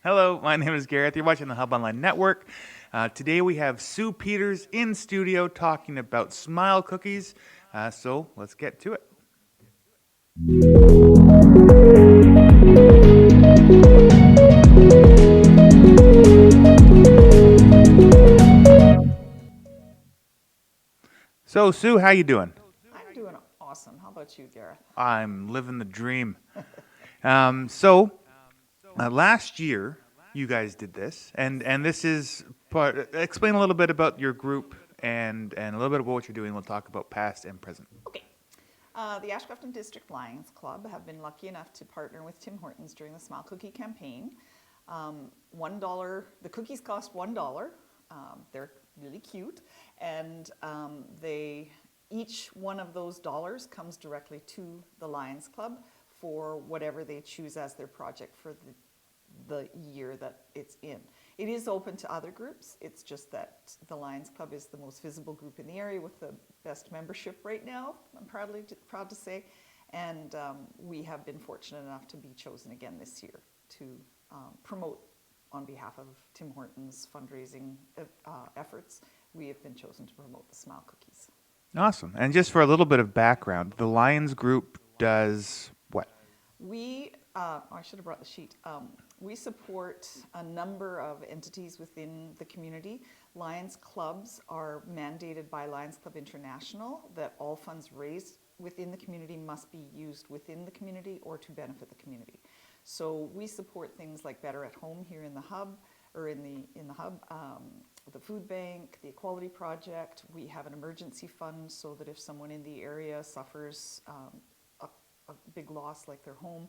Hello, my name is Gareth. You're watching the Hub Online Network. Today we have Sue Peters in studio talking about smile cookies. So let's get to it. So Sue, how you doing? I'm doing awesome. How about you, Gareth? I'm living the dream. So last year you guys did this, and this is part. Explain a little bit about your group and a little bit about what you're doing. We'll talk about past and present. Okay. The Ashcroft District Lions Club have been lucky enough to partner with Tim Hortons during the Smile Cookie campaign. $1, the cookies cost $1. They're really cute, and each one of those dollars comes directly to the Lions Club for whatever they choose as their project for the year that it's in. It is open to other groups. It's just that the Lions Club is the most visible group in the area with the best membership right now, I'm proud to say. And we have been fortunate enough to be chosen again this year to promote on behalf of Tim Hortons fundraising efforts. We have been chosen to promote the Smile Cookies. Awesome. And just for a little bit of background, the Lions group does what? I should have brought the sheet. We support a number of entities within the community. Lions clubs are mandated by Lions Club International that all funds raised within the community must be used within the community or to benefit the community. So we support things like Better at Home here in the hub, or in the hub, the food bank, the Equality Project. We have an emergency fund so that if someone in the area suffers a big loss like their home,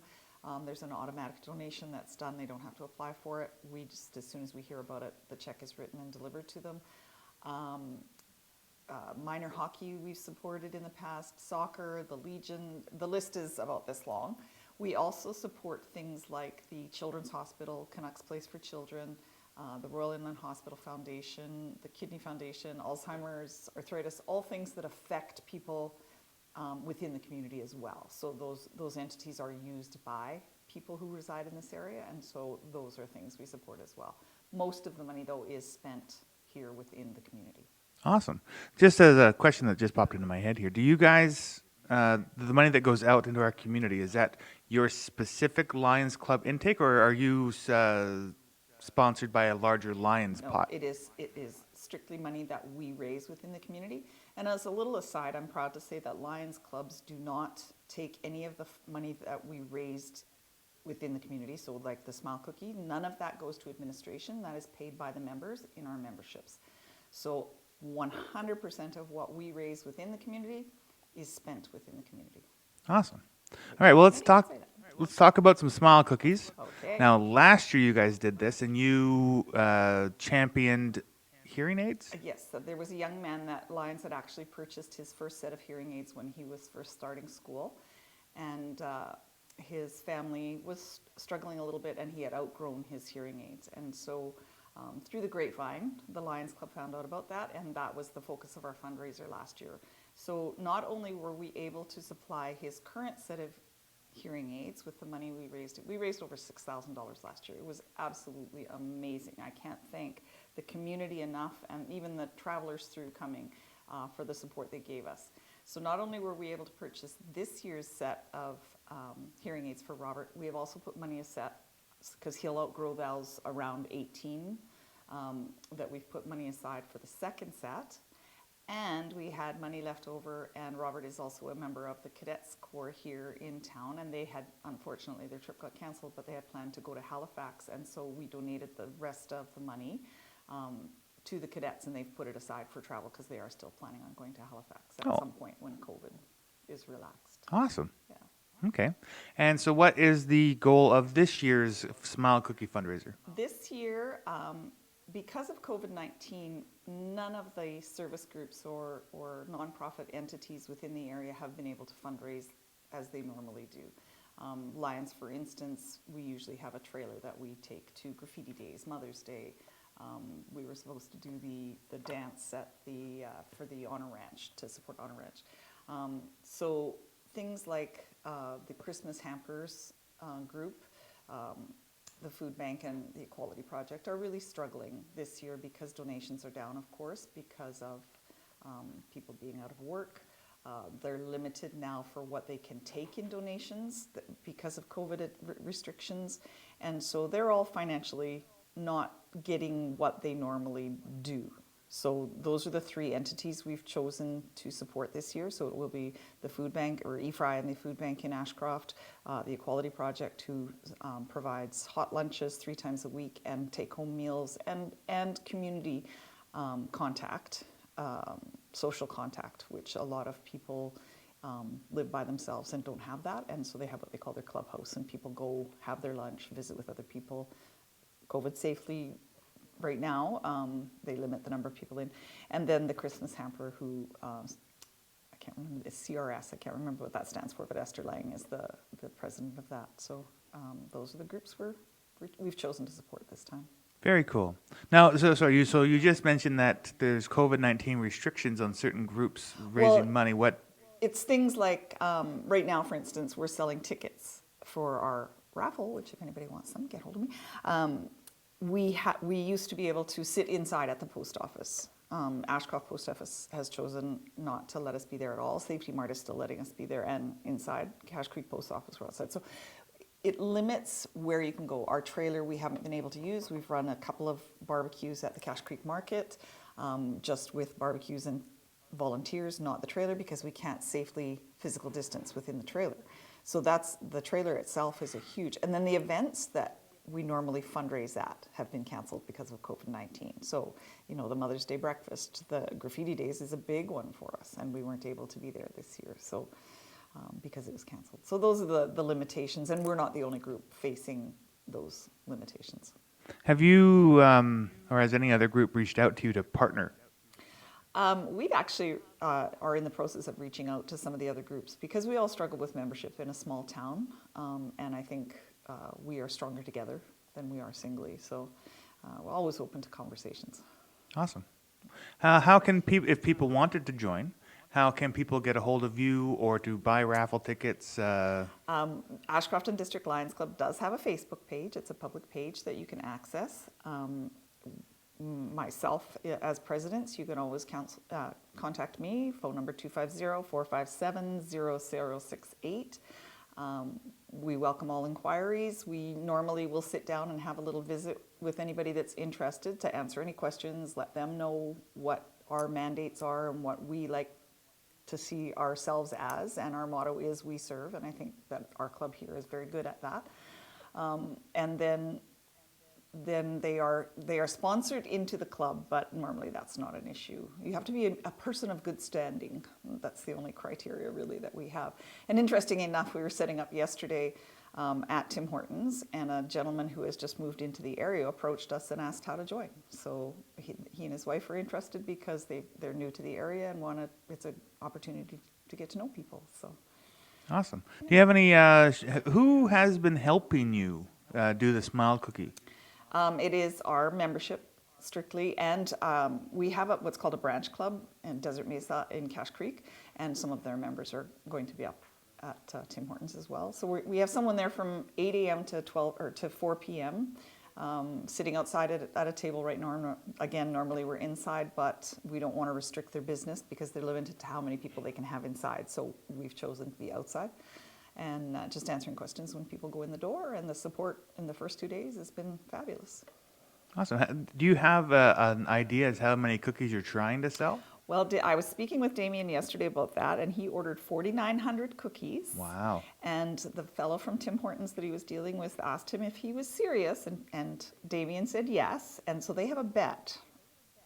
there's an automatic donation that's done. They don't have to apply for it. We just, as soon as we hear about it, the check is written and delivered to them. Minor hockey we've supported in the past, soccer, the Legion, the list is about this long. We also support things like the Children's Hospital, Canucks Place for Children, the Royal Inland Hospital Foundation, the Kidney Foundation, Alzheimer's, arthritis, all things that affect people within the community as well. So those entities are used by people who reside in this area, and so those are things we support as well. Most of the money, though, is spent here within the community. Awesome. Just as a question that just popped into my head here, do you guys, the money that goes out into our community, is that your specific Lions Club intake, or are you sponsored by a larger Lions No, pot? it is strictly money that we raise within the community. And as a little aside, I'm proud to say that Lions clubs do not take any of the money that we raised within the community. So like the Smile Cookie, none of that goes to administration. That is paid by the members in our memberships. So 100% of what we raise within the community is spent within the community. Awesome. All right, well, let's talk about some smile cookies. Okay. Now, last year you guys did this, and you championed hearing aids. Yes, so there was a young man that Lions had actually purchased his first set of hearing aids when he was first starting school, and his family was struggling a little bit, and he had outgrown his hearing aids. And so through the grapevine, the Lions Club found out about that, and that was the focus of our fundraiser last year. So not only were we able to supply his current set of hearing aids with the money we raised over $6,000 last year. It was absolutely amazing. I can't thank the community enough, and even the travelers through coming for the support they gave us. So not only were we able to purchase this year's set of hearing aids for Robert, we have also put money aside, because he'll outgrow those around 18, that we've put money aside for the second set. And we had money left over, and Robert is also a member of the Cadets Corps here in town, and they had, unfortunately, their trip got canceled, but they had planned to go to Halifax, and so we donated the rest of the money to the cadets, and they've put it aside for travel because they are still planning on going to Halifax at some point when COVID is relaxed. Awesome. Yeah. Okay. And so what is the goal of this year's Smile Cookie fundraiser? This year, because of COVID-19, none of the service groups or nonprofit entities within the area have been able to fundraise as they normally do. Lions, for instance, we usually have a trailer that we take to Graffiti Days, Mother's Day. We were supposed to do the dance at for the Honor Ranch, to support Honor Ranch. So things like the Christmas Hampers group, the food bank and the Equality Project are really struggling this year because donations are down, of course, because of people being out of work. They're limited now for what they can take in donations because of COVID restrictions. And so they're all financially not getting what they normally do. So those are the three entities we've chosen to support this year. So it will be the food bank, or EFRI and the food bank in Ashcroft, the Equality Project, who provides hot lunches 3 times a week and take-home meals, and community contact, social contact, which a lot of people live by themselves and don't have that. And so they have what they call their clubhouse, and people go have their lunch, visit with other people, COVID safely. Right now, they limit the number of people in. And then the Christmas hamper, who, I can't remember, it's CRS, I can't remember what that stands for, but Esther Lang is the president of that. So those are the groups we've chosen to support this time. Very cool. Now, so you just mentioned that there's COVID-19 restrictions on certain groups raising money. What? It's things like, right now, for instance, we're selling tickets for our raffle, which if anybody wants some, get hold of me. We used to be able to sit inside at the post office. Ashcroft Post Office has chosen not to let us be there at all. Safety Mart is still letting us be there, and inside Cache Creek Post Office we're outside. So it limits where you can go. Our trailer we haven't been able to use. We've run a couple of barbecues at the Cache Creek Market, just with barbecues and volunteers, not the trailer, because we can't safely physical distance within the trailer. So that's, the trailer itself is a huge, and then the events that we normally fundraise at have been canceled because of COVID-19. So, the Mother's Day breakfast, the graffiti days is a big one for us, and we weren't able to be there this year, so because it was canceled. So those are the limitations, and we're not the only group facing those limitations. Have you, or has any other group reached out to you to partner? We've actually are in the process of reaching out to some of the other groups, because we all struggle with membership in a small town, and I think we are stronger together than we are singly. So we're always open to conversations. Awesome. How can people, if people wanted to join, how can people get a hold of you or to buy raffle tickets? Ashcroft and District Lions Club does have a Facebook page. It's a public page that you can access. Myself as president, you can always contact me, phone number 250-457-0068. We welcome all inquiries. We normally will sit down and have a little visit with anybody that's interested to answer any questions, let them know what our mandates are and what we like to see ourselves as, and our motto is "We Serve," and I think that our club here is very good at that. And then they are sponsored into the club, but normally that's not an issue. You have to be a person of good standing. That's the only criteria really that we have. And interesting enough, we were setting up yesterday at Tim Hortons, and a gentleman who has just moved into the area approached us and asked how to join. So he and his wife are interested because they're new to the area and it's an opportunity to get to know people. So awesome. Do you have any? Who has been helping you do the Smile Cookie? It is our membership strictly, and we have what's called a branch club in Desert Mesa in Cache Creek, and some of their members are going to be up at Tim Hortons as well. So we have someone there from 8 a.m. to 4 p.m. Sitting outside at a table right now. Again, normally we're inside, but we don't want to restrict their business because they're limited to how many people they can have inside. So we've chosen to be outside and just answering questions when people go in the door. And the support in the first 2 days has been fabulous. Awesome. Do you have an idea as how many cookies you're trying to sell? Well, I was speaking with Damien yesterday about that, and he ordered 4,900 cookies. Wow. And the fellow from Tim Hortons that he was dealing with asked him if he was serious, and Damien said yes. And so they have a bet.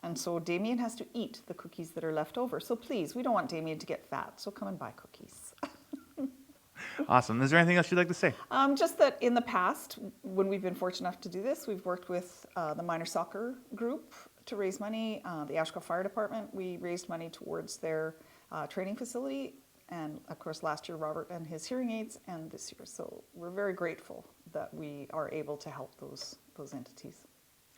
And so Damien has to eat the cookies that are left over. So please, we don't want Damien to get fat, so come and buy cookies. Awesome. Is there anything else you'd like to say? Just that in the past, when we've been fortunate enough to do this, we've worked with the minor soccer group to raise money. The Ashcroft Fire Department, we raised money towards their training facility. And of course, last year, Robert and his hearing aids, and this year. So we're very grateful that we are able to help those entities.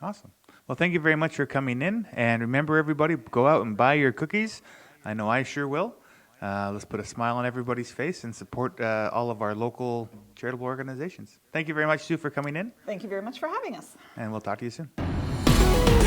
Awesome. Well, thank you very much for coming in. And remember, everybody, go out and buy your cookies. I know I sure will. Let's put a smile on everybody's face and support all of our local charitable organizations. Thank you very much, Sue, for coming in, Thank you very much for having us. and we'll talk to you soon.